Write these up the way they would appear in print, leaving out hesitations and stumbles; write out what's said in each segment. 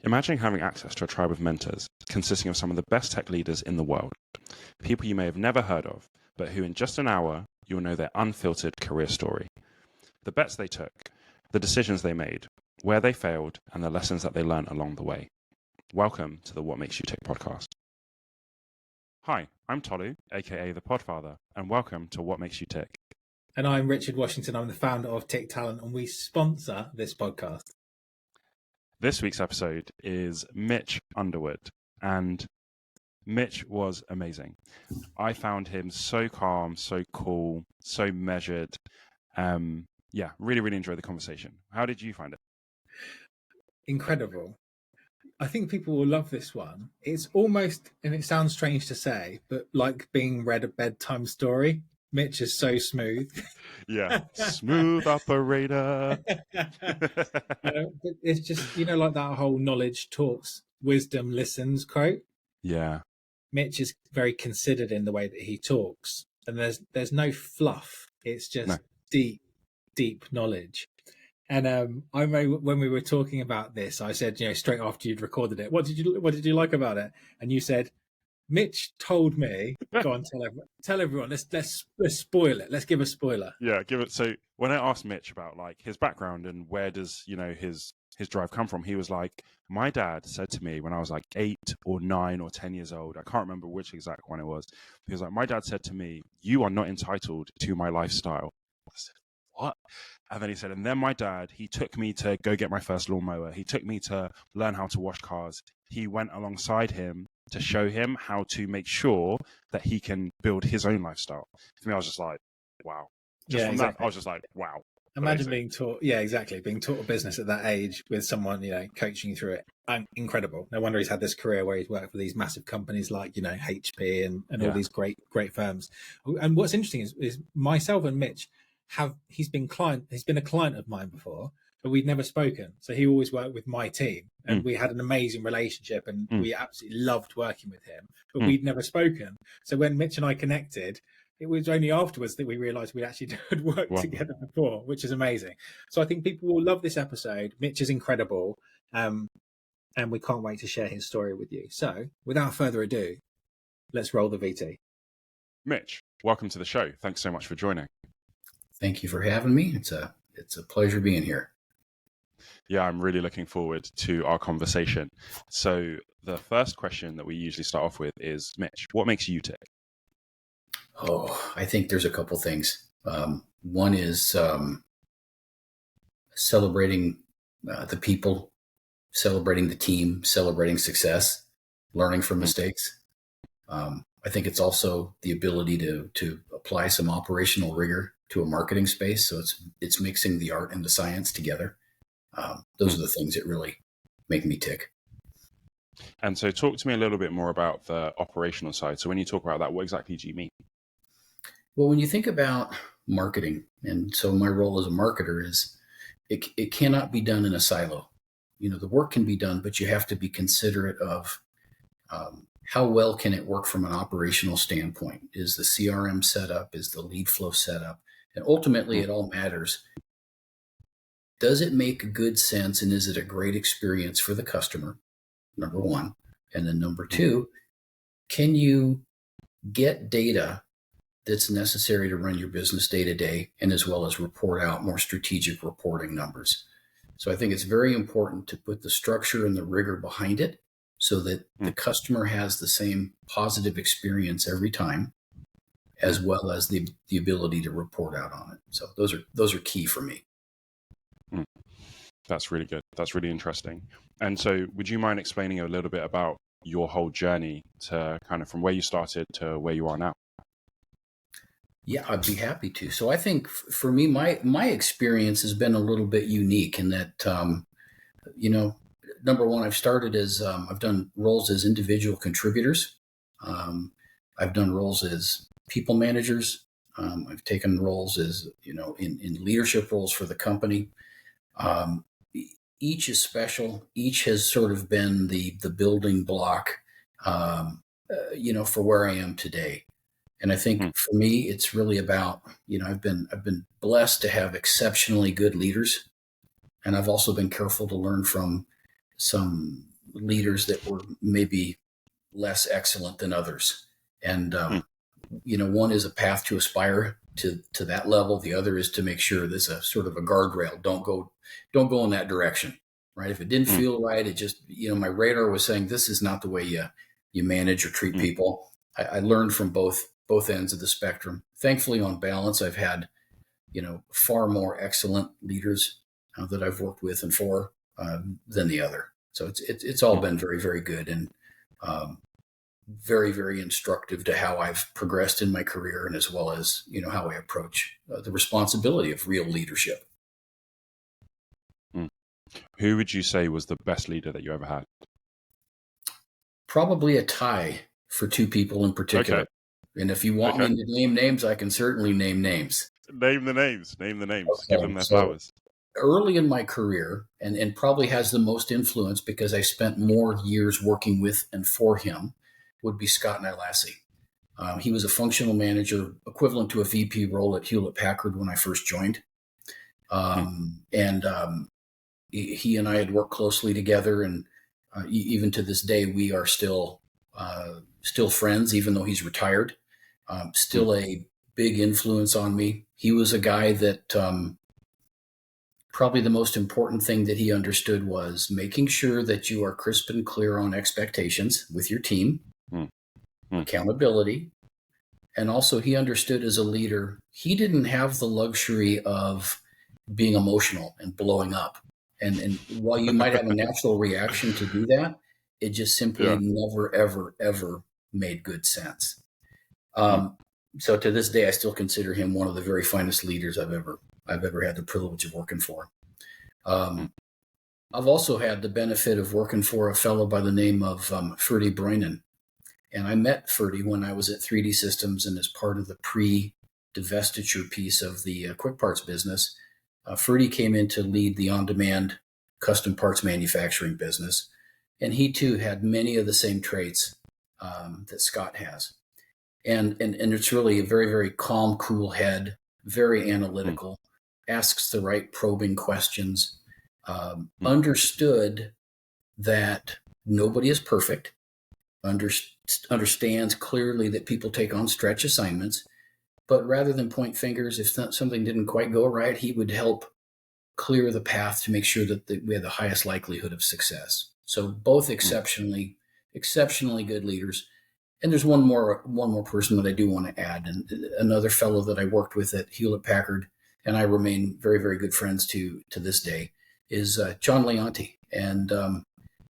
Imagine having access to a tribe of mentors consisting of some of the best tech leaders in the world, people you may have never heard of, but who in just an hour, you'll know their unfiltered career story. The bets they took, the decisions they made, where they failed, and the lessons that they learned along the way. Welcome to the What Makes You Tick podcast. Hi, I'm Tolu, aka the Podfather, and welcome to What Makes You Tick. And I'm Richard Washington. I'm the founder of Tick Talent, and we sponsor this podcast. This week's episode is Mitch Underwood, and Mitch was amazing. I found him so calm, so cool, so measured. Really enjoyed the conversation. How did you find it? Incredible. I think people will love this one. It's almost, and it sounds strange to say, but like being read a bedtime story. Mitch is so smooth. Yeah, smooth operator. But it's just, like that whole knowledge talks, wisdom listens quote. Yeah. Mitch is very considered in the way that he talks, and there's no fluff. It's just deep knowledge. And I remember when we were talking about this, I said, straight after you'd recorded it, what did you like about it? And you said, Mitch told me, go on, tell everyone. Let's spoil it. Let's give a spoiler. Yeah, give it. So when I asked Mitch about like his background and where does his drive come from, he was like, my dad said to me when I was like 8 or 9 or 10 years old, I can't remember which exact one it was. He was like, my dad said to me, you are not entitled to my lifestyle. I said, what? And then he said, and then my dad, he took me to go get my first lawnmower. He took me to learn how to wash cars. He went alongside him to show him how to make sure that he can build his own lifestyle. For me, I was just like, wow. That, I was just like, wow. Imagine being taught a business at that age with someone, coaching you through it. Incredible. No wonder he's had this career where he's worked for these massive companies like, HP and all these great firms. And what's interesting is myself and Mitch he's been a client of mine before, but we'd never spoken. So he always worked with my team, and we had an amazing relationship, and we absolutely loved working with him, but we'd never spoken. So when Mitch and I connected, it was only afterwards that we realized we actually had worked together before, which is amazing. So I think people will love this episode. Mitch is incredible. And we can't wait to share his story with you. So without further ado, let's roll the VT. Mitch, welcome to the show. Thanks so much for joining. Thank you for having me. It's a pleasure being here. Yeah, I'm really looking forward to our conversation. So the first question that we usually start off with is, Mitch, what makes you tick? Oh, I think there's a couple things. One is celebrating the people, celebrating the team, celebrating success, learning from mistakes. I think it's also the ability to apply some operational rigor to a marketing space. So it's mixing the art and the science together. Those are the things that really make me tick. And so talk to me a little bit more about the operational side. So when you talk about that, what exactly do you mean? Well, when you think about marketing, and so my role as a marketer is it cannot be done in a silo. The work can be done, but you have to be considerate of how well can it work from an operational standpoint? Is the CRM set up? Is the lead flow set up? And ultimately, it all matters. Does it make good sense, and is it a great experience for the customer? Number one. And then number two, can you get data that's necessary to run your business day to day, and as well as report out more strategic reporting numbers? So I think it's very important to put the structure and the rigor behind it so that the customer has the same positive experience every time, as well as the ability to report out on it. So those are key for me. That's really good. That's really interesting. And so would you mind explaining a little bit about your whole journey to kind of from where you started to where you are now? Yeah, I'd be happy to. So I think for me, my experience has been a little bit unique in that, number one, I've started as, I've done roles as individual contributors. I've done roles as people managers. I've taken roles as, in leadership roles for the company. Each is special. Each has sort of been the building block, for where I am today. And I think for me, it's really about, I've been blessed to have exceptionally good leaders. And I've also been careful to learn from some leaders that were maybe less excellent than others. And, one is a path to aspire to that level. The other is to make sure there's a sort of a guardrail. Don't go in that direction, right? If it didn't feel right, it just, my radar was saying, this is not the way you manage or treat people. I learned from both ends of the spectrum. Thankfully, on balance, I've had, far more excellent leaders that I've worked with and for than the other. So it's all been very, very good, and very, very instructive to how I've progressed in my career, and as well as, how I approach the responsibility of real leadership. Who would you say was the best leader that you ever had? Probably a tie for two people in particular. Okay. And if you want me to name names, I can certainly name names. Name the names. Okay. Give them their flowers. Early in my career, and probably has the most influence because I spent more years working with and for him, would be Scott Nylassi. He was a functional manager equivalent to a VP role at Hewlett-Packard when I first joined. He and I had worked closely together, and even to this day, we are still friends, even though he's retired. Still a big influence on me. He was a guy that probably the most important thing that he understood was making sure that you are crisp and clear on expectations with your team, accountability. And also he understood as a leader, he didn't have the luxury of being emotional and blowing up. And while you might have a natural reaction to do that, it just simply never, ever, ever made good sense. So to this day, I still consider him one of the very finest leaders I've ever had the privilege of working for. I've also had the benefit of working for a fellow by the name of Ferdy Bruinen. And I met Ferdy when I was at 3D Systems, and as part of the pre-divestiture piece of the Quick Parts business, Ferdy came in to lead the on-demand custom parts manufacturing business. And he too had many of the same traits that Scott has. And it's really a very, very calm, cool head, very analytical, asks the right probing questions, understood that nobody is perfect, understands clearly that people take on stretch assignments, but rather than point fingers, if something didn't quite go right, he would help clear the path to make sure that we had the highest likelihood of success. So both exceptionally good leaders. And there's one more person that I do want to add, and another fellow that I worked with at Hewlett-Packard, and I remain very, very good friends to this day, is John Leonti. And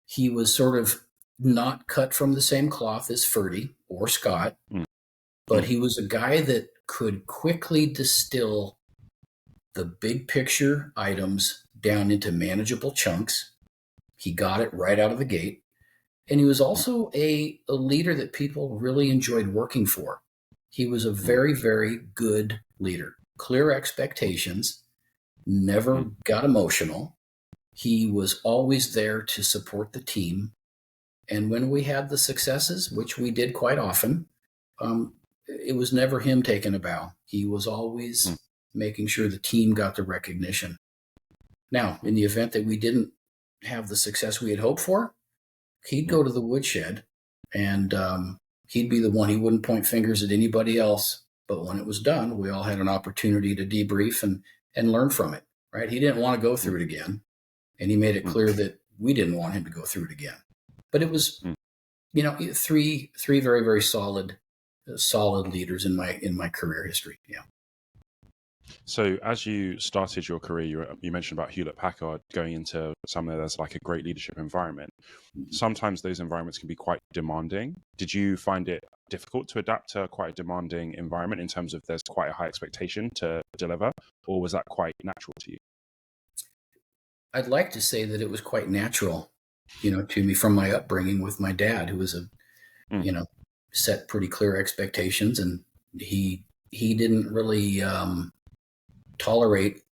he was sort of not cut from the same cloth as Ferdy or Scott, but he was a guy that could quickly distill the big picture items down into manageable chunks. He got it right out of the gate. And he was also a leader that people really enjoyed working for. He was a very, very good leader. Clear expectations, never got emotional. He was always there to support the team. And when we had the successes, which we did quite often, it was never him taking a bow. He was always making sure the team got the recognition. Now, in the event that we didn't have the success we had hoped for, he'd go to the woodshed, and he'd be the one. He wouldn't point fingers at anybody else. But when it was done, we all had an opportunity to debrief and learn from it, right? He didn't want to go through it again. And he made it clear that we didn't want him to go through it again. But it was, three very, very solid leaders in my career history. Yeah. So as you started your career, you mentioned about Hewlett-Packard going into somewhere that's like a great leadership environment. Sometimes those environments can be quite demanding. Did you find it difficult to adapt to quite a demanding environment in terms of there's quite a high expectation to deliver, or was that quite natural to you? I'd like to say that it was quite natural, to me from my upbringing with my dad, who was set pretty clear expectations, and he didn't really tolerate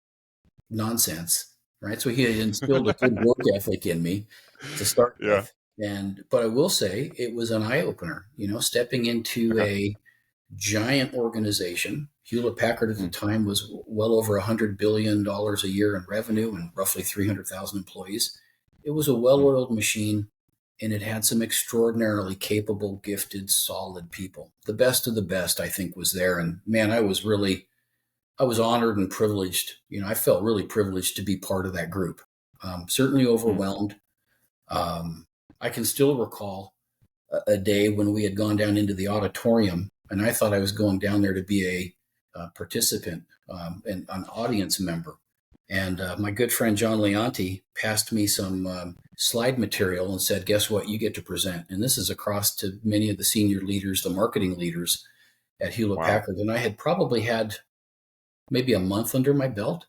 nonsense, right? So he had instilled a good work ethic in me to start with. But I will say it was an eye opener, stepping into a giant organization. Hewlett-Packard at the time was well over $100 billion a year in revenue and roughly 300,000 employees. It was a well-oiled machine. and it had some extraordinarily capable, gifted, solid people. The best of the best, I think, was there. And man, I was honored and privileged. I felt really privileged to be part of that group. Certainly overwhelmed. I can still recall a day when we had gone down into the auditorium, and I thought I was going down there to be a participant and an audience member. And my good friend John Leonti passed me some slide material and said, guess what? You get to present. And this is across to many of the senior leaders, the marketing leaders at Hewlett-Packard. Wow. And I had probably had maybe a month under my belt.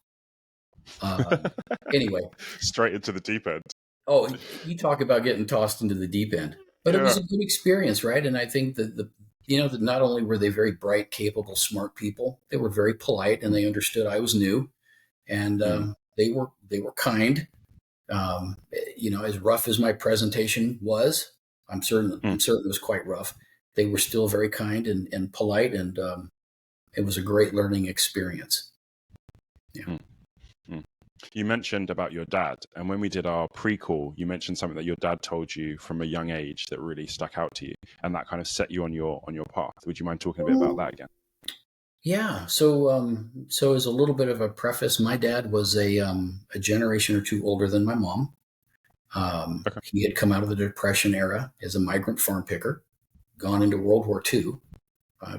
Anyway. Straight into the deep end. Oh, you talk about getting tossed into the deep end. But It was a good experience, right? And I think that that not only were they very bright, capable, smart people, they were very polite and they understood I was new. And they were kind. As rough as my presentation was, I'm certain it was quite rough. They were still very kind and polite, and it was a great learning experience. Yeah. You mentioned about your dad, and when we did our pre-call, you mentioned something that your dad told you from a young age that really stuck out to you, and that kind of set you on your path. Would you mind talking a bit about that again? Yeah. So as a little bit of a preface, my dad was a generation or two older than my mom. Okay. He had come out of the Depression era as a migrant farm picker, gone into World War II,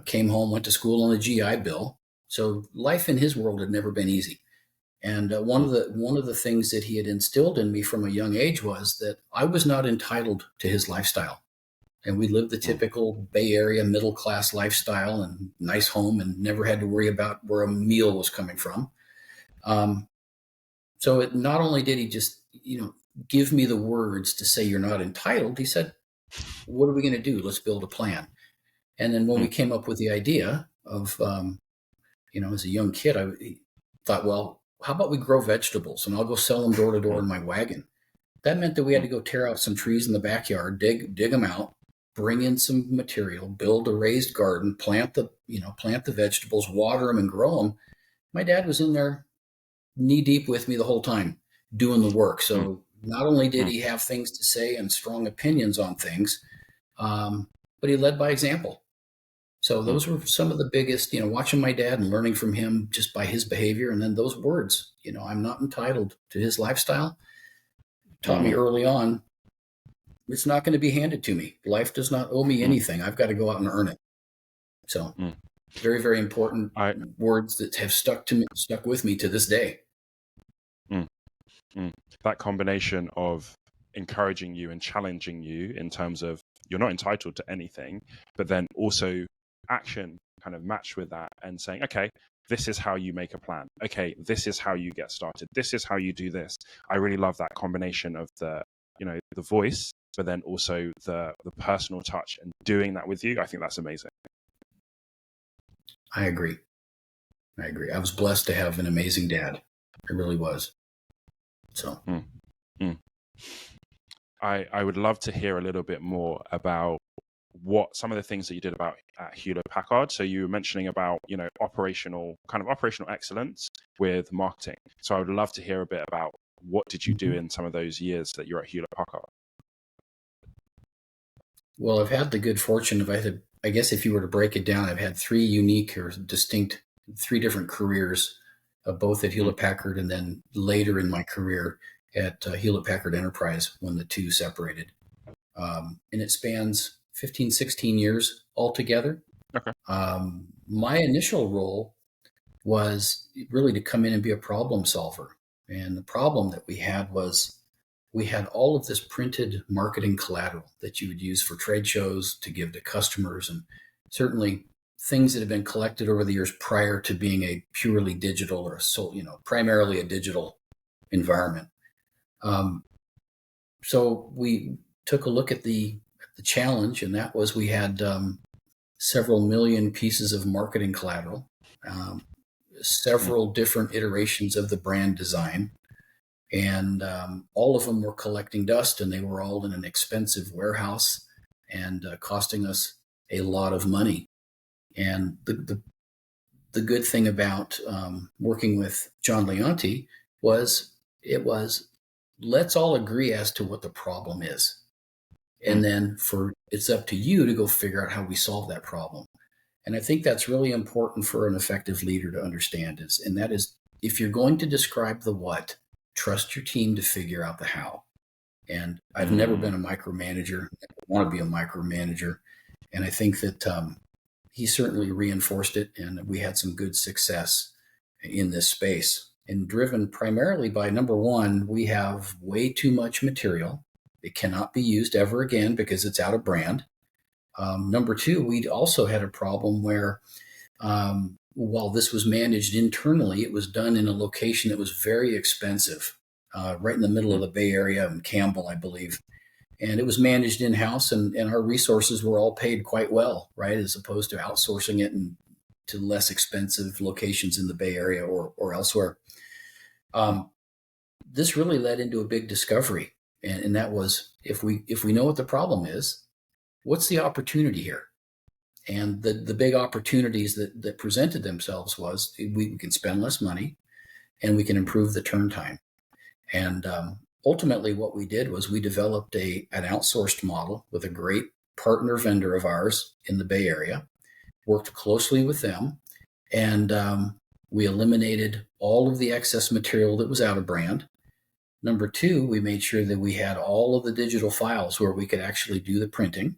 came home, went to school on the GI Bill. So life in his world had never been easy. And one of the things that he had instilled in me from a young age was that I was not entitled to his lifestyle. And we lived the typical Bay Area middle-class lifestyle and nice home and never had to worry about where a meal was coming from. So not only did he just, give me the words to say you're not entitled, he said, what are we going to do? Let's build a plan. And then when we came up with the idea of, as a young kid, I thought, well, how about we grow vegetables and I'll go sell them door to door in my wagon. That meant that we had to go tear out some trees in the backyard, dig them out, bring in some material, build a raised garden, plant the vegetables, water them and grow them. My dad was in there knee deep with me the whole time doing the work. So not only did he have things to say and strong opinions on things, but he led by example. So those were some of the biggest, watching my dad and learning from him just by his behavior. And then those words, I'm not entitled to his lifestyle, taught me early on, it's not going to be handed to me. Life does not owe me anything. I've got to go out and earn it. So very, very important words that have stuck with me to this day. That combination of encouraging you and challenging you in terms of you're not entitled to anything, but then also action kind of matched with that and saying, okay, this is how you make a plan. Okay, this is how you get started. This is how you do this. I really love that combination of the voice, but then also the personal touch and doing that with you. I think that's amazing. I agree. I was blessed to have an amazing dad. I really was. So I would love to hear a little bit more about what some of the things that you did about at Hewlett-Packard. So you were mentioning about, operational excellence with marketing. So I would love to hear a bit about what did you do in some of those years that you're at Hewlett-Packard? Well, I've had the good fortune of, I guess if you were to break it down, I've had three unique or distinct, three different careers, both at Hewlett-Packard and then later in my career at Hewlett-Packard Enterprise when the two separated. And it spans 15, 16 years altogether. Okay. My initial role was really to come in and be a problem solver. And the problem that we had was we had all of this printed marketing collateral that you would use for trade shows to give to customers, and certainly things that have been collected over the years prior to being a purely digital or primarily a digital environment. So we took a look at the challenge, and that was we had several million pieces of marketing collateral, several different iterations of the brand design, and all of them were collecting dust, and they were all in an expensive warehouse and costing us a lot of money. And the good thing about working with John Leonti was let's all agree as to what the problem is. And then it's up to you to go figure out how we solve that problem. And I think that's really important for an effective leader to understand and that is, if you're going to describe the what, trust your team to figure out the how. And I've never been a micromanager. I want to be a micromanager. And I think that he certainly reinforced it, and we had some good success in this space. And driven primarily by, number one, we have way too much material. It cannot be used ever again because it's out of brand. Number two, we also had a problem where while this was managed internally, it was done in a location that was very expensive, right in the middle of the Bay Area in Campbell, I believe. And it was managed in-house, and our resources were all paid quite well, right, as opposed to outsourcing it to less expensive locations in the Bay Area or elsewhere. This really led into a big discovery, and that was, if we know what the problem is, what's the opportunity here? And the big opportunities that presented themselves was we can spend less money, and we can improve the turn time. And ultimately, what we did was we developed an outsourced model with a great partner vendor of ours in the Bay Area, worked closely with them, and we eliminated all of the excess material that was out of brand. Number two, we made sure that we had all of the digital files where we could actually do the printing.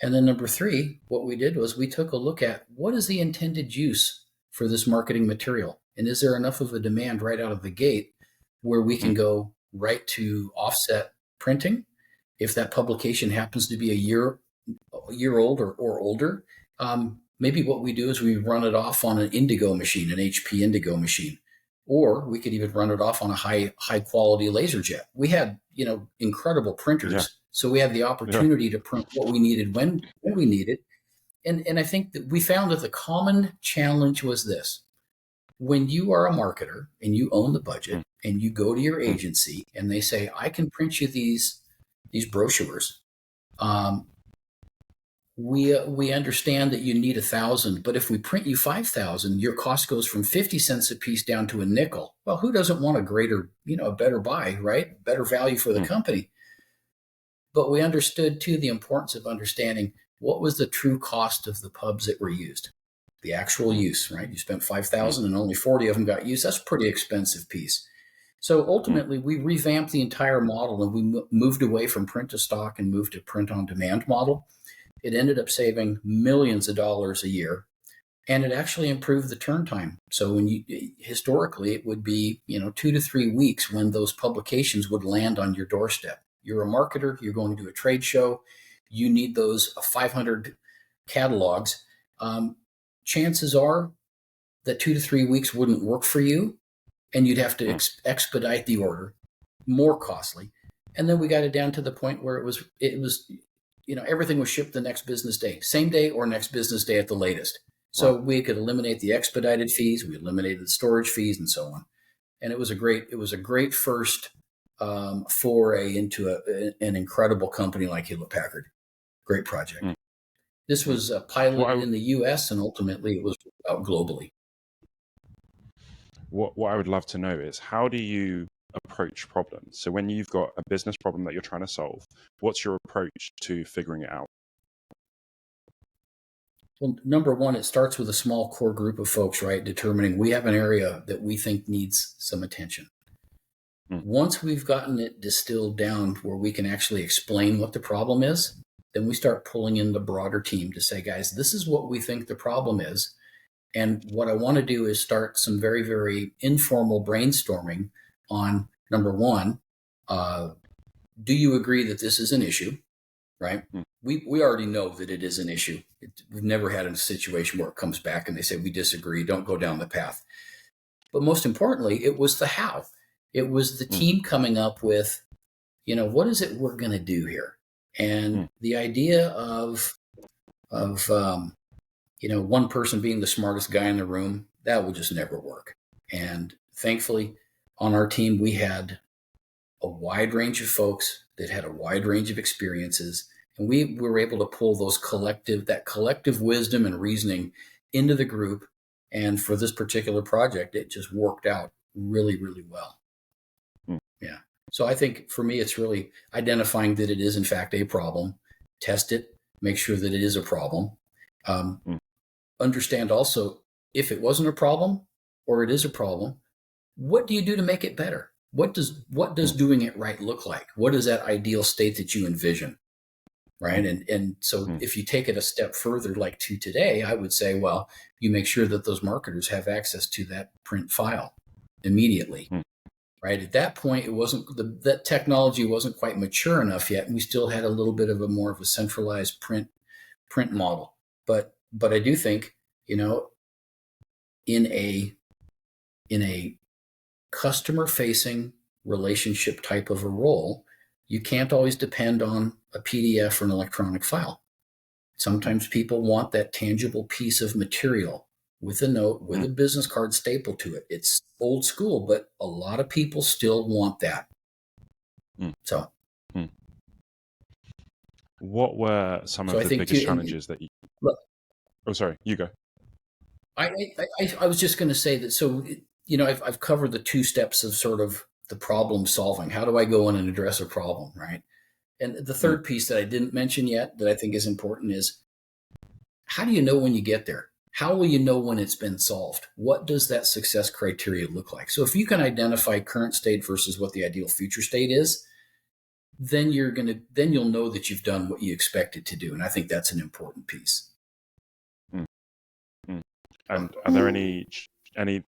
And then number three, what we did was we took a look at what is the intended use for this marketing material? And is there enough of a demand right out of the gate where we can go right to offset printing? If that publication happens to be a year old or older, maybe what we do is we run it off on an Indigo machine, an HP Indigo machine, or we could even run it off on a high quality LaserJet. We had, incredible printers. So we had the opportunity to print what we needed when we needed. And I think that we found that the common challenge was this. When you are a marketer and you own the budget and you go to your agency and they say, I can print you these brochures. We understand that you need 1,000, but if we print you 5,000, your cost goes from 50 cents a piece down to a nickel. Well, who doesn't want a greater, a better buy, right? Better value for the company. But we understood too the importance of understanding what was the true cost of the pubs that were used, the actual use, right? You spent 5,000 and only 40 of them got used. That's a pretty expensive piece. So ultimately, we revamped the entire model and we moved away from print to stock and moved to print on demand model. It ended up saving millions of dollars a year, and it actually improved the turn time. So historically, it would be 2 to 3 weeks when those publications would land on your doorstep. You're a marketer, you're going to a trade show, you need those 500 catalogs. Chances are that 2 to 3 weeks wouldn't work for you, and you'd have to expedite the order, more costly. And then we got it down to the point where it was everything was shipped the next business day, same day or next business day at the latest. So we could eliminate the expedited fees, we eliminated the storage fees, and so on. And it was a great first foray into an incredible company like Hewlett-Packard. Great project. This was piloted in the U.S. and ultimately it was out globally. What I would love to know is, how do you approach problems? So when you've got a business problem that you're trying to solve, what's your approach to figuring it out? Well, number one, it starts with a small core group of folks, right? Determining we have an area that we think needs some attention. Once we've gotten it distilled down where we can actually explain what the problem is, then we start pulling in the broader team to say, guys, this is what we think the problem is. And what I want to do is start some very, very informal brainstorming on, number one, do you agree that this is an issue, right? We already know that it is an issue. We've never had a situation where it comes back and they say, we disagree, don't go down the path. But most importantly, it was the how. It was the team coming up with, what is it we're going to do here? And the idea of one person being the smartest guy in the room, that will just never work. And thankfully, on our team, we had a wide range of folks that had a wide range of experiences. And we were able to pull that collective wisdom and reasoning into the group. And for this particular project, it just worked out really, really well. Yeah. So I think for me, it's really identifying that it is in fact a problem, test it, make sure that it is a problem. Understand also, if it wasn't a problem or it is a problem, what do you do to make it better? What does doing it right look like? What is that ideal state that you envision? Right. And so if you take it a step further, like to today, I would say, well, you make sure that those marketers have access to that print file immediately. Right. At that point, it wasn't that technology wasn't quite mature enough yet. And we still had a little bit of a more of a centralized print model. But I do think, in a customer facing relationship type of a role, you can't always depend on a PDF or an electronic file. Sometimes people want that tangible piece of material with a note, with a business card stapled to it. It's old school, but a lot of people still want that. So, what were some of the biggest challenges that you? Look, oh, sorry, you go. I was just going to say that. So, I've covered the two steps of sort of the problem solving. How do I go in and address a problem, right? And the third piece that I didn't mention yet that I think is important is, how do you know when you get there? How will you know when it's been solved? What does that success criteria look like? So if you can identify current state versus what the ideal future state is, then you'll know that you've done what you expected to do. And I think that's an important piece. And are there any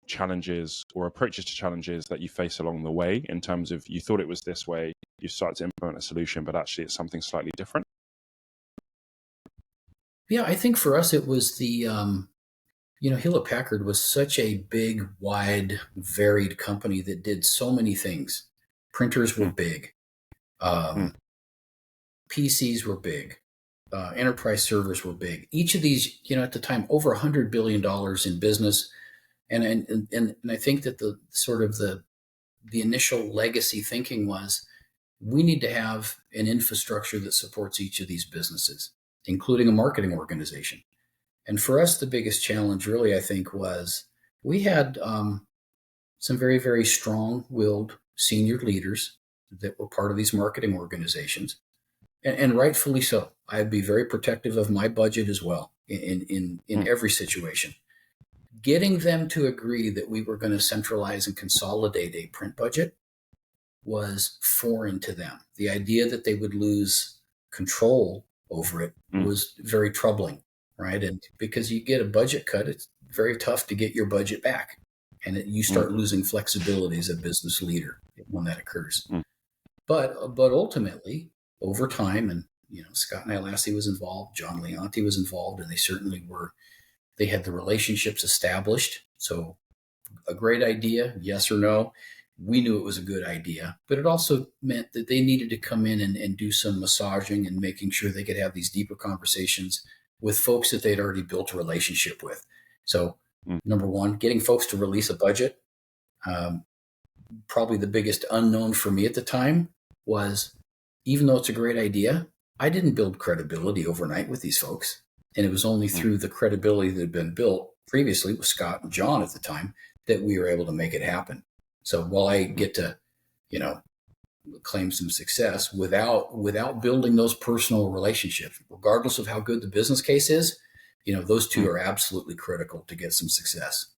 challenges or approaches to challenges that you face along the way, in terms of you thought it was this way, you started to implement a solution, but actually it's something slightly different? Yeah, I think for us, it was the, Hewlett-Packard was such a big, wide, varied company that did so many things. Printers were big. PCs were big. Enterprise servers were big. Each of these, at the time, over $100 billion in business. And I think that the sort of the initial legacy thinking was, we need to have an infrastructure that supports each of these businesses, including a marketing organization. And for us, the biggest challenge really, I think, was we had some very, very strong-willed senior leaders that were part of these marketing organizations, and rightfully so. I'd be very protective of my budget as well in every situation. Getting them to agree that we were going to centralize and consolidate a print budget was foreign to them. The idea that they would lose control over it was very troubling, right? And because you get a budget cut, it's very tough to get your budget back. And you start losing flexibility as a business leader when that occurs. But ultimately, over time, and Scott Nylassi was involved, John Leonti was involved, and they certainly were. They had the relationships established. So a great idea, yes or no. We knew it was a good idea, but it also meant that they needed to come in and do some massaging and making sure they could have these deeper conversations with folks that they'd already built a relationship with. So number one, getting folks to release a budget. Probably the biggest unknown for me at the time was, even though it's a great idea, I didn't build credibility overnight with these folks. And it was only through the credibility that had been built previously with Scott and John at the time that we were able to make it happen. So while I get to, claim some success without building those personal relationships, regardless of how good the business case is, those two are absolutely critical to get some success.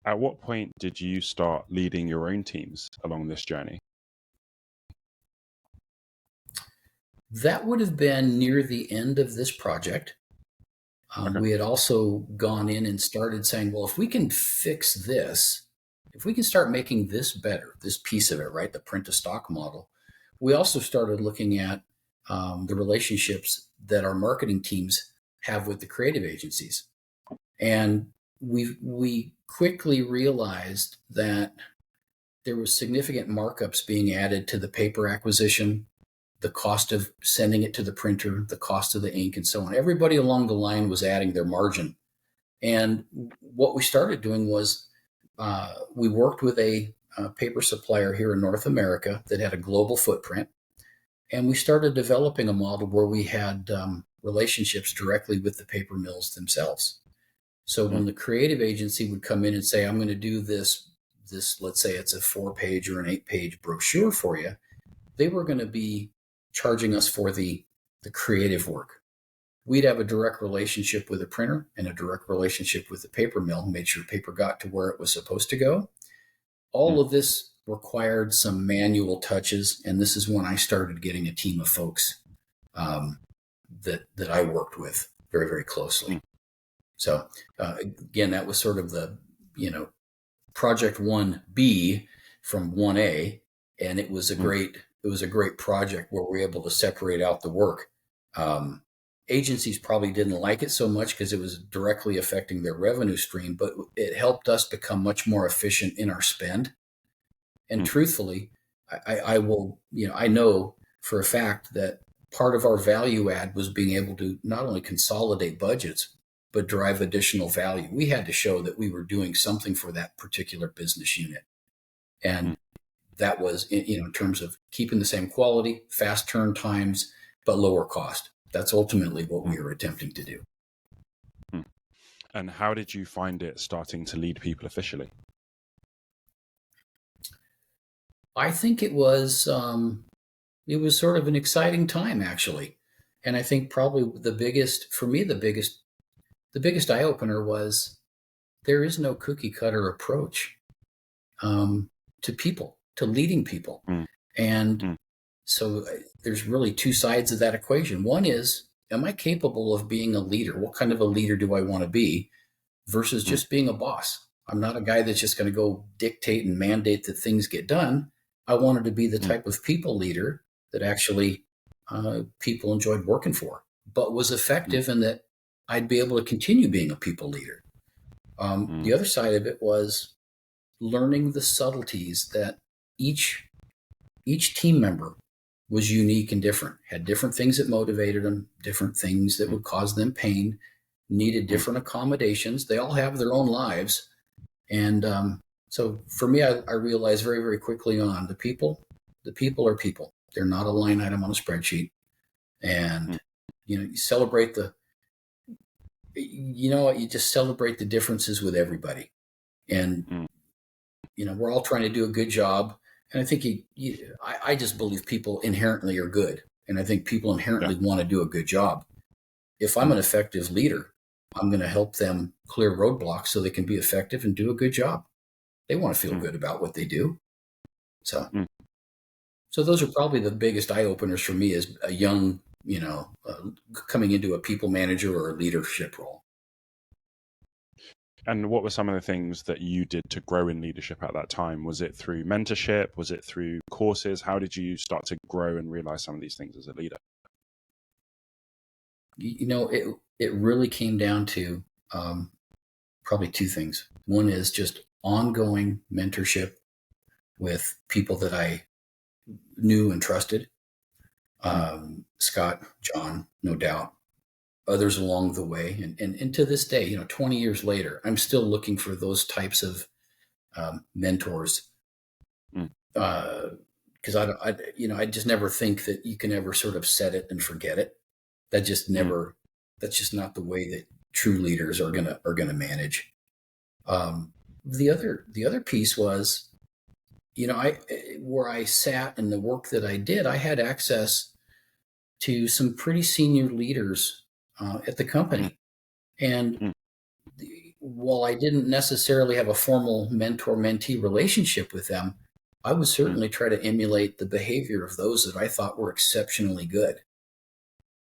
At what point did you start leading your own teams along this journey? That would have been near the end of this project. Okay. We had also gone in and started saying, well, if we can fix this, if we can start making this better, this piece of it, right, the print to stock model, we also started looking at the relationships that our marketing teams have with the creative agencies. And we quickly realized that there was significant markups being added to the paper acquisition, the cost of sending it to the printer, the cost of the ink, and so on. Everybody along the line was adding their margin. And what we started doing was we worked with a paper supplier here in North America that had a global footprint. And we started developing a model where we had relationships directly with the paper mills themselves. So when the creative agency would come in and say, I'm going to do this this, let's say it's a 4-page or an 8-page brochure for you, they were going to be charging us for the creative work. We'd have a direct relationship with a printer and a direct relationship with the paper mill, made sure paper got to where it was supposed to go. All of this required some manual touches, and this is when I started getting a team of folks that I worked with very, very closely. So again, that was sort of the, project 1B from 1A, and it was a great project where we were able to separate out the work. Agencies probably didn't like it so much because it was directly affecting their revenue stream, but it helped us become much more efficient in our spend. And truthfully, I will, I know for a fact that part of our value add was being able to not only consolidate budgets, but drive additional value. We had to show that we were doing something for that particular business unit. And that was, in terms of keeping the same quality, fast turn times, but lower cost. That's ultimately what we were attempting to do. And how did you find it starting to lead people officially? I think it was sort of an exciting time, actually. And I think probably the biggest eye opener was there is no cookie cutter approach to people, to leading people. And so there's really two sides of that equation. One is, am I capable of being a leader? What kind of a leader do I want to be versus just being a boss? I'm not a guy that's just going to go dictate and mandate that things get done. I wanted to be the type of people leader that actually people enjoyed working for, but was effective in that I'd be able to continue being a people leader. The other side of it was learning the subtleties that each team member was unique and different, had different things that motivated them, different things that would cause them pain, needed different accommodations. They all have their own lives. And so for me, I realized very, very quickly on the people are people. They're not a line item on a spreadsheet. And, you celebrate you just celebrate the differences with everybody. And, we're all trying to do a good job. And I think I just believe people inherently are good. And I think people inherently want to do a good job. If I'm an effective leader, I'm going to help them clear roadblocks so they can be effective and do a good job. They want to feel good about what they do. So those are probably the biggest eye openers for me as a young, coming into a people manager or a leadership role. And what were some of the things that you did to grow in leadership at that time? Was it through mentorship? Was it through courses? How did you start to grow and realize some of these things as a leader? It really came down to probably two things. One is just ongoing mentorship with people that I knew and trusted. Scott, John, no doubt. Others along the way. And to this day, 20 years later, I'm still looking for those types of mentors. Because I just never think that you can ever sort of set it and forget it. That just never, that's just not the way that true leaders are gonna manage. The other piece was, where I sat and the work that I did, I had access to some pretty senior leaders at the company. And while I didn't necessarily have a formal mentor-mentee relationship with them, I would certainly try to emulate the behavior of those that I thought were exceptionally good.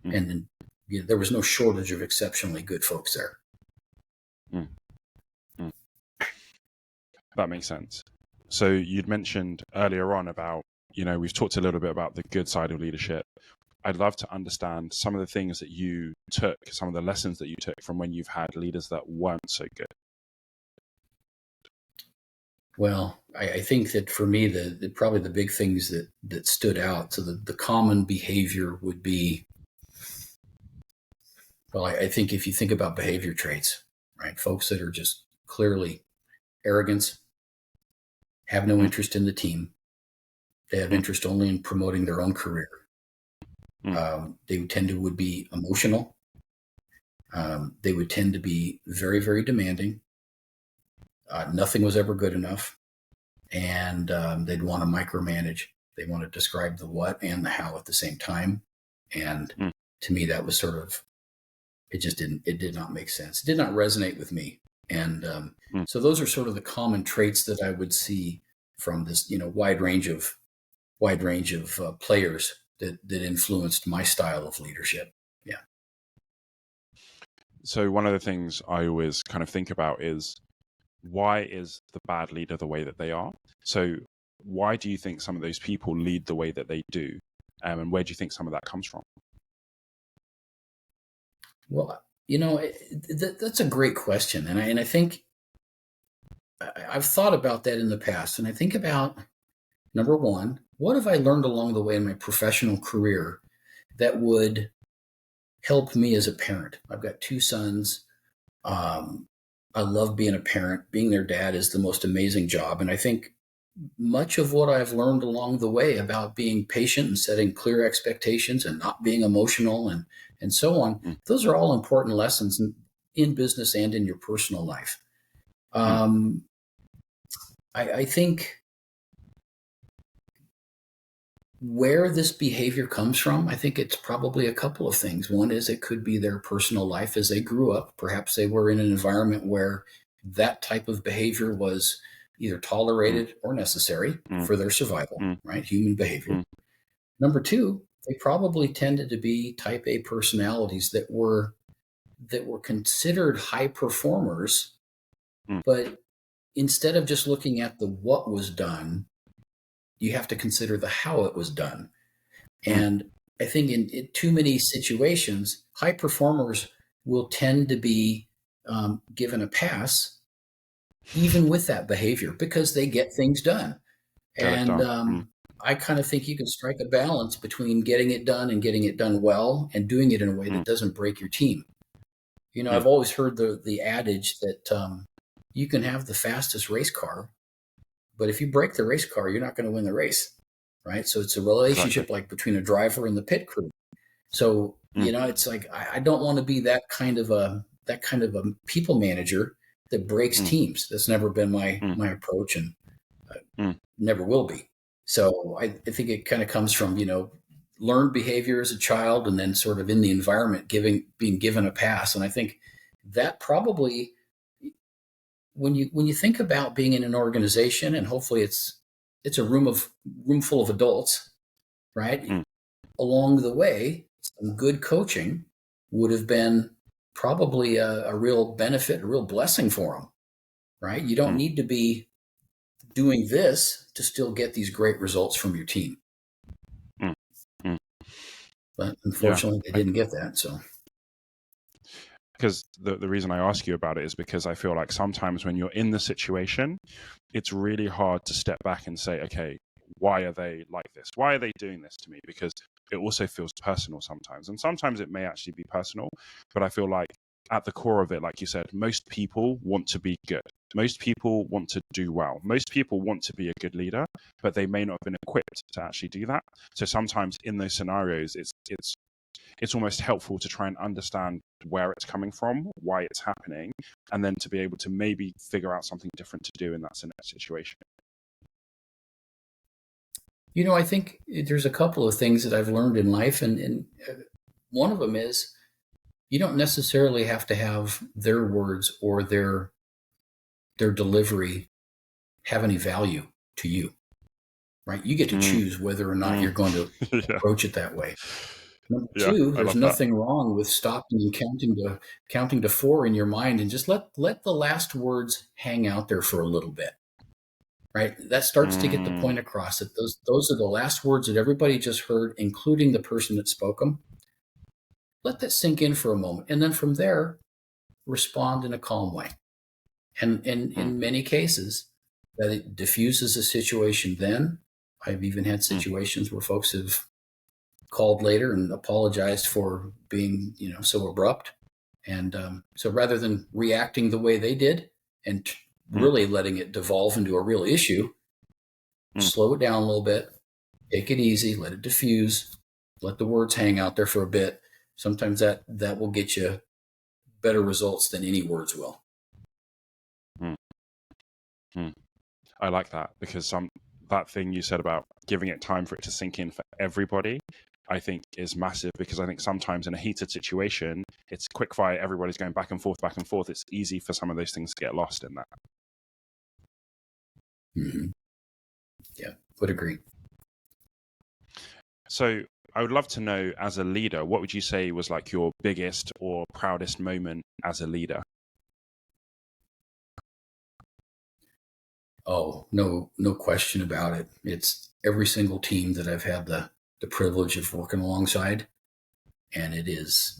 And there was no shortage of exceptionally good folks there. That makes sense. So you'd mentioned earlier on about, we've talked a little bit about the good side of leadership. I'd love to understand some of the things that you took, some of the lessons that you took from when you've had leaders that weren't so good. Well, I think that for me, probably the big things that stood out. So the common behavior would be, well, I think if you think about behavior traits, right? Folks that are just clearly arrogance, have no interest in the team. They have interest only in promoting their own career. They would be emotional. They would tend to be very, very demanding. Nothing was ever good enough. and they'd want to micromanage. They want to describe the what and the how at the same time. And to me, that was sort of, it did not make sense. It did not resonate with me. And so those are sort of the common traits that I would see from this, wide range of players that influenced my style of leadership. Yeah. So one of the things I always kind of think about is, why is the bad leader the way that they are? So why do you think some of those people lead the way that they do? And where do you think some of that comes from? Well, that's a great question. And I think I've thought about that in the past. And I think about, number one, what have I learned along the way in my professional career that would help me as a parent? I've got 2 sons. I love being a parent. Being their dad is the most amazing job. And I think much of what I've learned along the way about being patient and setting clear expectations and not being emotional and so on, those are all important lessons in business and in your personal life. I think where this behavior comes from, I think it's probably a couple of things. One is it could be their personal life as they grew up. Perhaps they were in an environment where that type of behavior was either tolerated or necessary for their survival, right? Human behavior. Number 2, they probably tended to be type A personalities that were considered high performers, but instead of just looking at the what was done, you have to consider the how it was done. And I think in too many situations, high performers will tend to be given a pass, even with that behavior, because they get things done. I kind of think you can strike a balance between getting it done and getting it done well and doing it in a way that doesn't break your team. I've always heard the adage that you can have the fastest race car, but if you break the race car, you're not going to win the race, right? So it's a relationship like between a driver and the pit crew. So, it's like, I don't want to be that kind of a people manager that breaks teams. That's never been my approach, and never will be. So I think it kind of comes from, learned behavior as a child, and then sort of in the environment being given a pass. And I think that probably, when you think about being in an organization, and hopefully it's a room full of adults, right? Along the way, some good coaching would have been probably a real benefit, a real blessing for them, right? You don't need to be doing this to still get these great results from your team. But unfortunately, they didn't get that. So, because the reason I ask you about it is because I feel like sometimes when you're in the situation, it's really hard to step back and say, okay, why are they like this? Why are they doing this to me? Because it also feels personal sometimes. And sometimes it may actually be personal, but I feel like at the core of it, like you said, most people want to be good. Most people want to do well. Most people want to be a good leader, but they may not have been equipped to actually do that. So sometimes in those scenarios, it's almost helpful to try and understand where it's coming from, why it's happening, and then to be able to maybe figure out something different to do in that situation. I think there's a couple of things that I've learned in life, and one of them is you don't necessarily have to have their words or their delivery have any value to you, right? You get to choose whether or not you're going to approach it that way. Number 2, there's nothing wrong with stopping and counting to 4 in your mind, and just let the last words hang out there for a little bit, right? That starts to get the point across that those are the last words that everybody just heard, including the person that spoke them. Let that sink in for a moment, and then from there, respond in a calm way. And in many cases, that it diffuses a situation. Then I've even had situations where folks have called later and apologized for being, so abrupt. And so rather than reacting the way they did and really letting it devolve into a real issue, slow it down a little bit, take it easy, let it diffuse, let the words hang out there for a bit. Sometimes that will get you better results than any words will. I like that, because that thing you said about giving it time for it to sink in for everybody, I think is massive, because I think sometimes in a heated situation, it's quick fire, everybody's going back and forth, back and forth. It's easy for some of those things to get lost in that. Mm-hmm. Yeah, would agree. So I would love to know, as a leader, what would you say was like your biggest or proudest moment as a leader? Oh, no question about it. It's every single team that I've had the privilege of working alongside. And it is,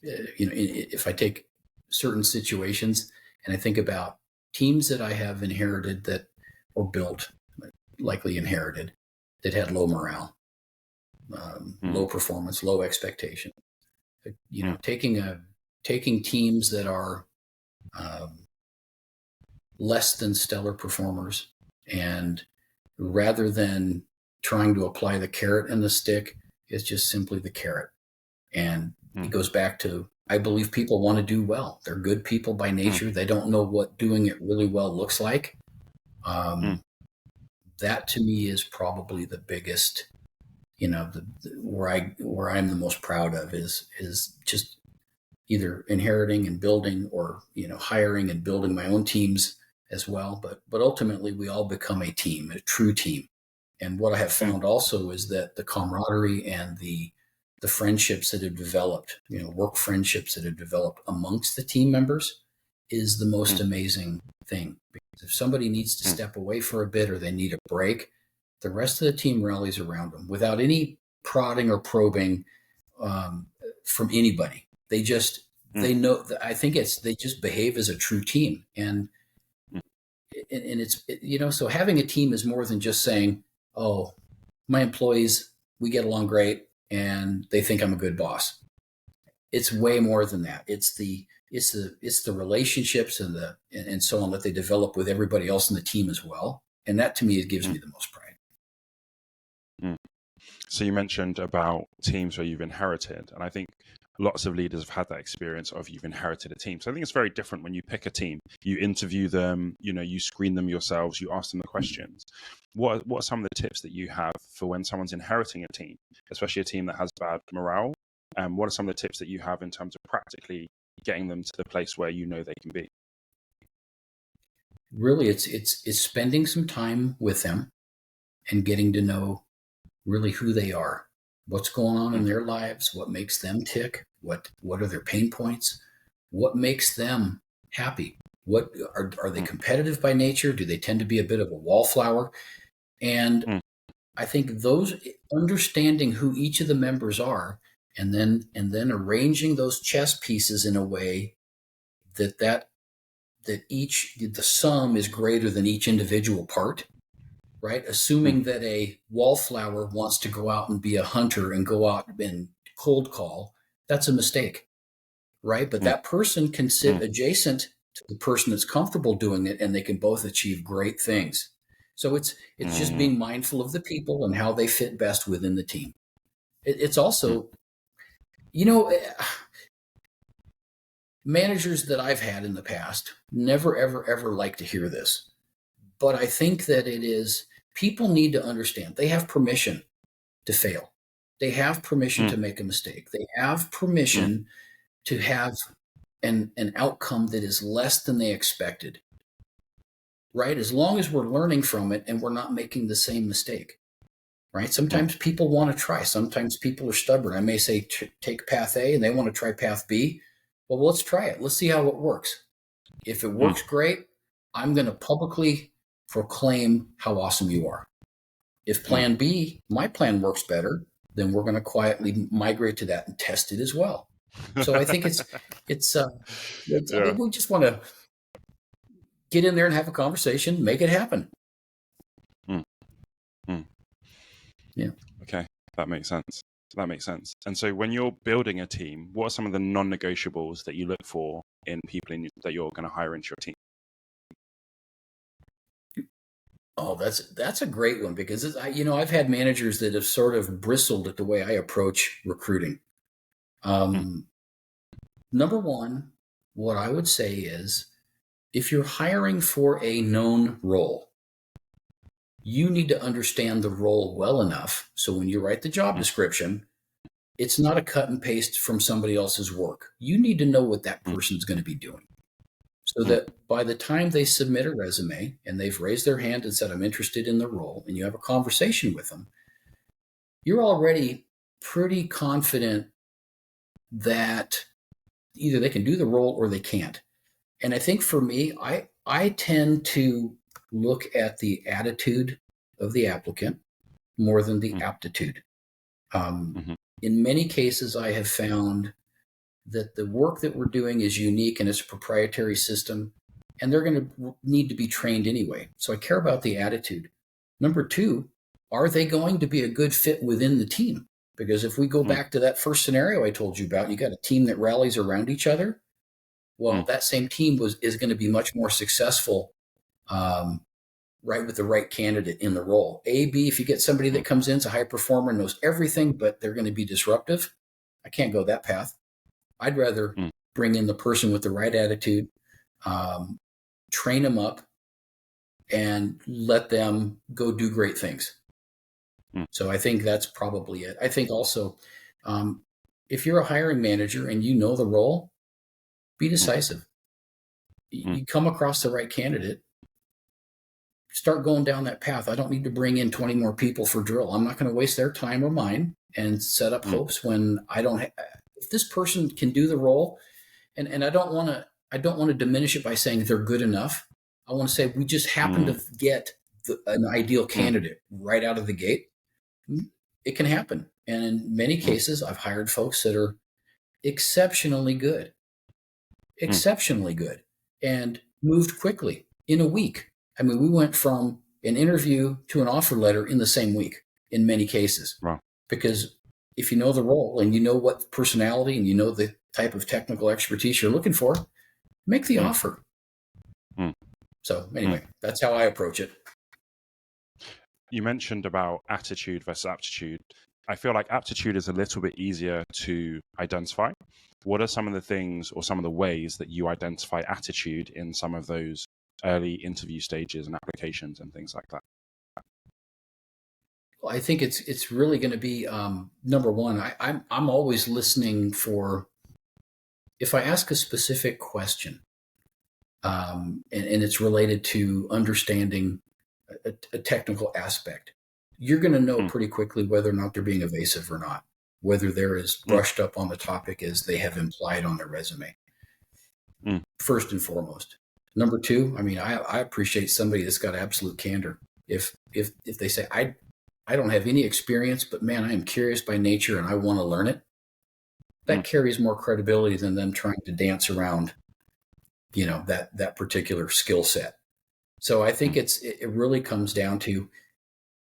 if I take certain situations and I think about teams that I have inherited that or built, likely inherited, that had low morale, low performance, low expectation. Taking teams that are less than stellar performers, and rather than trying to apply the carrot and the stick, it's just simply the carrot. And it goes back to, I believe people want to do well. They're good people by nature. They don't know what doing it really well looks like. That to me is probably the biggest, where I'm the most proud of is just either inheriting and building, or, hiring and building my own teams as well. But ultimately we all become a team, a true team. And what I have found also is that the camaraderie and the friendships that have developed, work friendships that have developed amongst the team members is the most amazing thing. Because if somebody needs to step away for a bit, or they need a break, the rest of the team rallies around them without any prodding or probing from anybody. They just, they know, I think they just behave as a true team. And it's, so having a team is more than just saying, oh, my employees, we get along great and they think I'm a good boss. It's way more than that. It's the relationships and so on that they develop with everybody else in the team as well. And that to me, it gives me the most pride. So you mentioned about teams where you've inherited, and I think lots of leaders have had that experience of you've inherited a team. So I think it's very different when you pick a team. You interview them, you screen them yourselves, you ask them the questions. What are some of the tips that you have for when someone's inheriting a team, especially a team that has bad morale? What are some of the tips that you have in terms of practically getting them to the place where they can be? Really, it's spending some time with them and getting to know really who they are, what's going on in their lives, what makes them tick, what are their pain points, what makes them happy, what are they competitive by nature, do they tend to be a bit of a wallflower? And I think those, understanding who each of the members are, and then arranging those chess pieces in a way that the sum is greater than each individual part. Right? Assuming that a wallflower wants to go out and be a hunter and go out and cold call, that's a mistake, right? But that person can sit adjacent to the person that's comfortable doing it, and they can both achieve great things. So it's just being mindful of the people and how they fit best within the team. It's also, managers that I've had in the past never, ever, ever like to hear this. But I think that people need to understand they have permission to fail. They have permission to make a mistake. They have permission to have an outcome that is less than they expected, right? As long as we're learning from it and we're not making the same mistake, right? Sometimes people want to try. Sometimes people are stubborn. I may say, take path A, and they want to try path B. Well, let's try it. Let's see how it works. If it works, great. I'm going to publicly proclaim how awesome you are. If plan B, my plan works better, then we're going to quietly migrate to that and test it as well. So I think I think we just want to get in there and have a conversation, make it happen. Yeah. Okay. That makes sense. And so when you're building a team, what are some of the non-negotiables that you look for in people that you're going to hire into your team? Oh, that's a great one, because I've had managers that have sort of bristled at the way I approach recruiting. Number one, what I would say is if you're hiring for a known role, you need to understand the role well enough so when you write the job description, it's not a cut and paste from somebody else's work. You need to know what that person's going to be doing so that by the time they submit a resume and they've raised their hand and said, I'm interested in the role, and you have a conversation with them, you're already pretty confident that either they can do the role or they can't. And I think for me, I tend to look at the attitude of the applicant more than the aptitude. In many cases, I have found that the work that we're doing is unique and it's a proprietary system, and they're going to need to be trained anyway. So I care about the attitude. Number two, are they going to be a good fit within the team? Because if we go back to that first scenario I told you about, you got a team that rallies around each other. Well, that same team is going to be much more successful, right, with the right candidate in the role. A, B, if you get somebody that comes in, is a high performer, knows everything, but they're going to be disruptive, I can't go that path. I'd rather bring in the person with the right attitude, train them up, and let them go do great things. So I think that's probably it. I think also, if you're a hiring manager and you know the role, be decisive. You come across the right candidate, start going down that path. I don't need to bring in 20 more people for drill. I'm not going to waste their time or mine and set up hopes when I don't. If this person can do the role, and I don't want to diminish it by saying they're good enough. I want to say we just happen to get an ideal candidate right out of the gate. It can happen, and in many cases, I've hired folks that are exceptionally good, and moved quickly in a week. I mean, we went from an interview to an offer letter in the same week in many cases. Wow. Because if you know the role and you know what personality and you know the type of technical expertise you're looking for, make the offer. So anyway, that's how I approach it. You mentioned about attitude versus aptitude. I feel like aptitude is a little bit easier to identify. What are some of the things or some of the ways that you identify attitude in some of those early interview stages and applications and things like that? Well, I think it's really going to be number one. I'm always listening for, if I ask a specific question, and it's related to understanding a technical aspect, you're going to know pretty quickly whether or not they're being evasive or not, whether they're as brushed up on the topic as they have implied on their resume. First and foremost. Number two, I mean, I appreciate somebody that's got absolute candor. If they say, I don't have any experience, but man, I am curious by nature and I want to learn it, that carries more credibility than them trying to dance around, that particular skill set. So I think it really comes down to,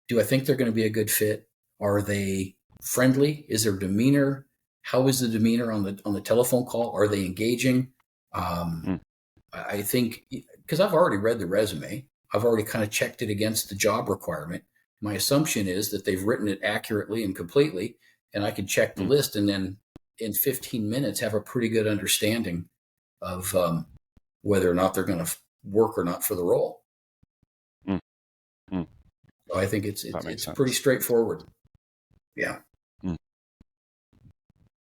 do I think they're going to be a good fit? Are they friendly? Is their demeanor? How is the demeanor on the telephone call? Are they engaging? I think, because I've already read the resume, I've already kind of checked it against the job requirement. My assumption is that they've written it accurately and completely, and I can check the list and then in 15 minutes have a pretty good understanding of whether or not they're going to work or not for the role. So I think it's pretty straightforward. Yeah.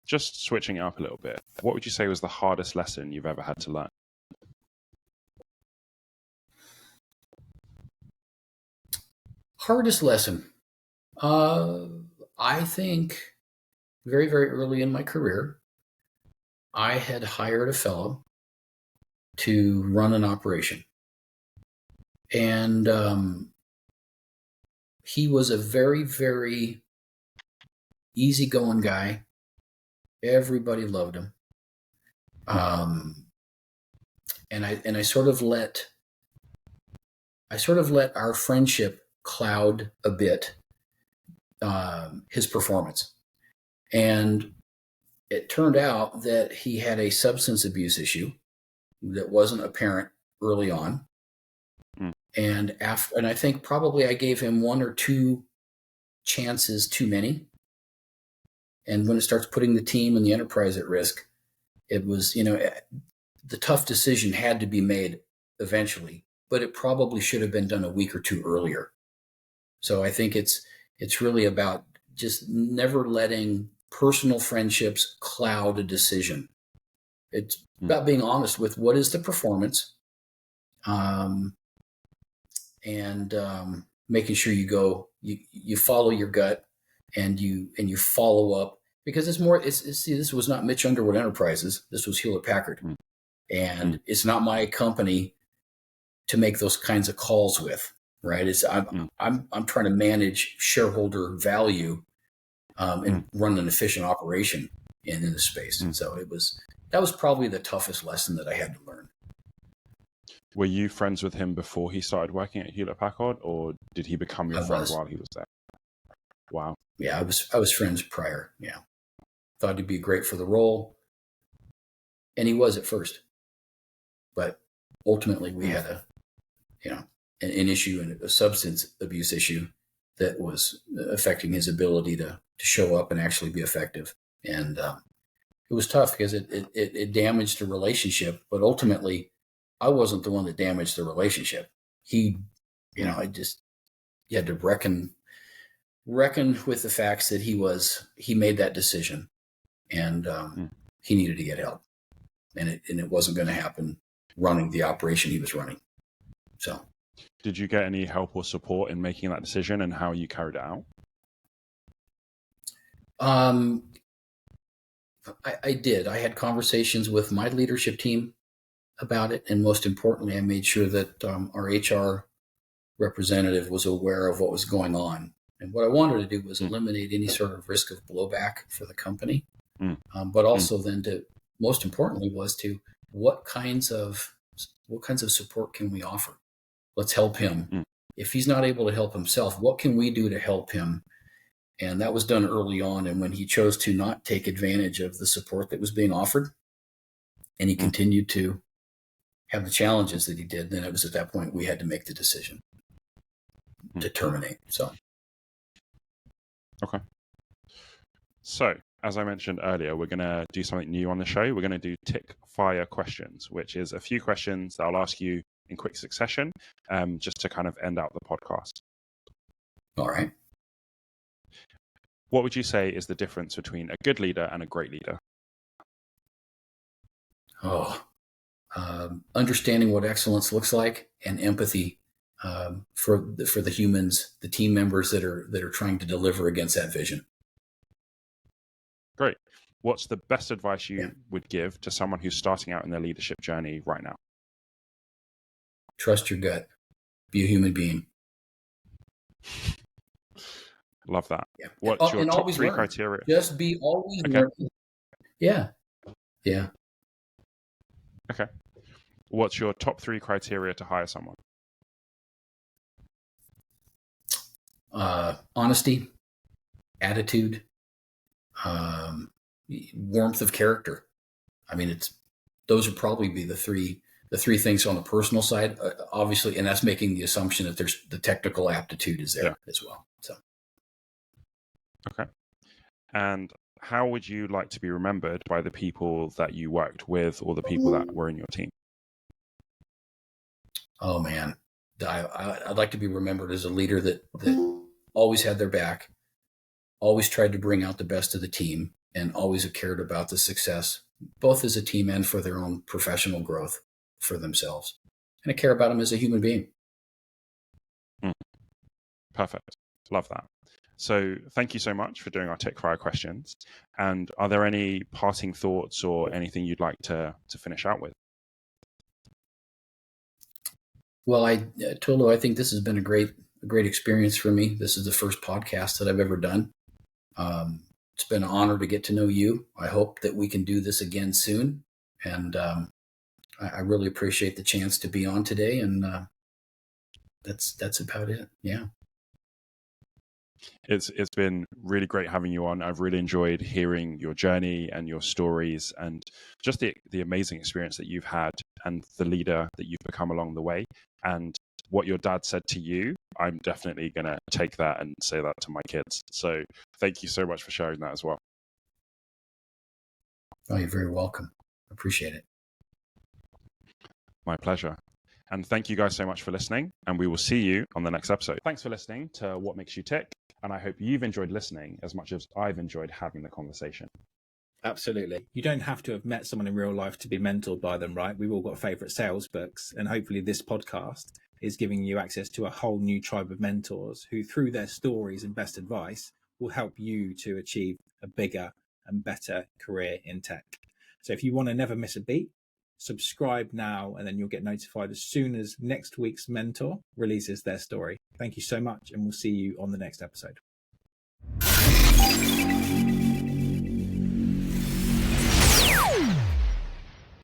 Just switching it up a little bit, what would you say was the hardest lesson you've ever had to learn? Hardest lesson. I think very, very early in my career, I had hired a fellow to run an operation. And he was a very, very easygoing guy. Everybody loved him. And I sort of let our friendship cloud a bit his performance. And it turned out that he had a substance abuse issue that wasn't apparent early on. And I think probably I gave him one or two chances too many. And when it starts putting the team and the enterprise at risk, it was, the tough decision had to be made eventually, but it probably should have been done a week or two earlier. So I think it's really about just never letting personal friendships cloud a decision. It's about being honest with what is the performance, and making sure you follow your gut, and you follow up, because see, this was not Mitch Underwood Enterprises. This was Hewlett-Packard, and it's not my company to make those kinds of calls with, right? I'm trying to manage shareholder value, and run an efficient operation in the space. And so that was probably the toughest lesson that I had to learn. Were you friends with him before he started working at Hewlett-Packard, or did he become your friend while he was there? Wow. Yeah, I was friends prior. Yeah. Thought he'd be great for the role. And he was at first. But ultimately we had an issue, and a substance abuse issue that was affecting his ability to show up and actually be effective. And it was tough because it damaged the relationship, but ultimately I wasn't the one that damaged the relationship. He, you had to reckon with the facts that he made that decision, and he needed to get help, and it wasn't going to happen running the operation he was running. So, did you get any help or support in making that decision, and how you carried it out? I did. I had conversations with my leadership team about it, and most importantly, I made sure that our HR representative was aware of what was going on. And what I wanted to do was eliminate any sort of risk of blowback for the company, but also then most importantly was what kinds of support can we offer? Let's help him. If he's not able to help himself, what can we do to help him? And that was done early on. And when he chose to not take advantage of the support that was being offered, and he continued to have the challenges that he did, then it was at that point we had to make the decision to terminate. So. Okay. So, as I mentioned earlier, we're going to do something new on the show. We're going to do tick fire questions, which is a few questions that I'll ask you in quick succession, just to kind of end out the podcast. All right. What would you say is the difference between a good leader and a great leader? Understanding what excellence looks like, and empathy for the humans, the team members that are trying to deliver against that vision. Great. What's the best advice you would give to someone who's starting out in their leadership journey right now? Trust your gut. Be a human being. Love that. Yeah. What's your top 3 learn. criteria? Just be always learning. Yeah. Yeah. Okay. What's your top 3 criteria to hire someone? Honesty, attitude, warmth of character. I mean, those would probably be the three things on the personal side, obviously, and that's making the assumption that there's the technical aptitude is there as well. So. Okay. And how would you like to be remembered by the people that you worked with, or the people that were in your team? Oh man, I'd like to be remembered as a leader that always had their back, always tried to bring out the best of the team, and always cared about the success, both as a team and for their own professional growth for themselves. And I care about them as a human being. Perfect. Love that. So thank you so much for doing our tick fire questions. And are there any parting thoughts or anything you'd like to finish out with? Well, Tolu, I think this has been a great experience for me. This is the first podcast that I've ever done. It's been an honor to get to know you. I hope that we can do this again soon. And I really appreciate the chance to be on today. And that's about it. Yeah. It's been really great having you on. I've really enjoyed hearing your journey and your stories, and just the amazing experience that you've had, and the leader that you've become along the way. And what your dad said to you, I'm definitely going to take that and say that to my kids. So thank you so much for sharing that as well. Oh, you're very welcome. Appreciate it. My pleasure. And thank you guys so much for listening. And we will see you on the next episode. Thanks for listening to What Makes You Tick. And I hope you've enjoyed listening as much as I've enjoyed having the conversation. Absolutely. You don't have to have met someone in real life to be mentored by them, right? We've all got favorite sales books. And hopefully this podcast is giving you access to a whole new tribe of mentors who, through their stories and best advice, will help you to achieve a bigger and better career in tech. So if you want to never miss a beat, subscribe now, and then you'll get notified as soon as next week's mentor releases their story. Thank you so much, and we'll see you on the next episode.